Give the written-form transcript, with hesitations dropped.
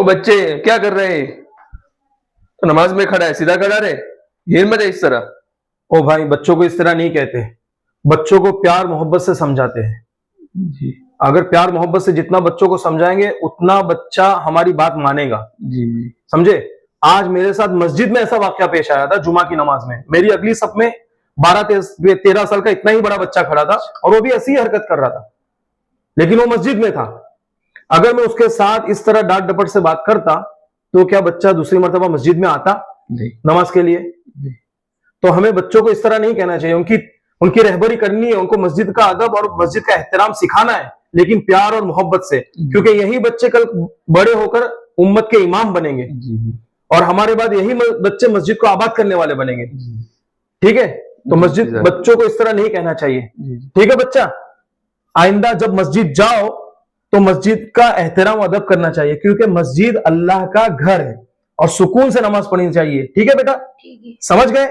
بچے کیا کر رہے ہیں؟ تو نماز میں کھڑا ہے، سیدھا کھڑا رہے، یہ مت ہے اس طرح. او بھائی بچوں کو اس طرح نہیں کہتے، بچوں کو پیار محبت سے سمجھاتے ہیں. جی اگر پیار محبت سے جتنا بچوں کو سمجھائیں گے اتنا بچہ ہماری بات مانے گا. جی جی سمجھے؟ آج میرے ساتھ مسجد میں ایسا واقعہ پیش آیا تھا جمعہ کی نماز میں. میری اگلی صف میں 12-13 سال کا اتنا ہی بڑا بچہ کھڑا تھا اور وہ بھی ایسی حرکت کر رہا تھا، لیکن وہ مسجد میں تھا. اگر میں اس کے ساتھ اس طرح ڈانٹ ڈپٹ سے بات کرتا تو کیا بچہ دوسری مرتبہ مسجد میں آتا جی نماز کے لیے؟ جی تو ہمیں بچوں کو اس طرح نہیں کہنا چاہیے. ان کی رہبری کرنی ہے، ان کو مسجد کا ادب اور مسجد کا احترام سکھانا ہے، لیکن پیار اور محبت سے، کیونکہ یہی بچے کل بڑے ہو کر امت کے امام بنیں گے جی اور ہمارے بعد یہی بچے مسجد کو آباد کرنے والے بنیں گے. جی ٹھیک ہے؟ تو مسجد بچوں کو اس طرح نہیں کہنا چاہیے. ٹھیک ہے بچہ، آئندہ جب مسجد جاؤ تو مسجد کا احترام و ادب کرنا چاہیے، کیونکہ مسجد اللہ کا گھر ہے اور سکون سے نماز پڑھنی چاہیے. ٹھیک ہے بیٹا؟ سمجھ گئے؟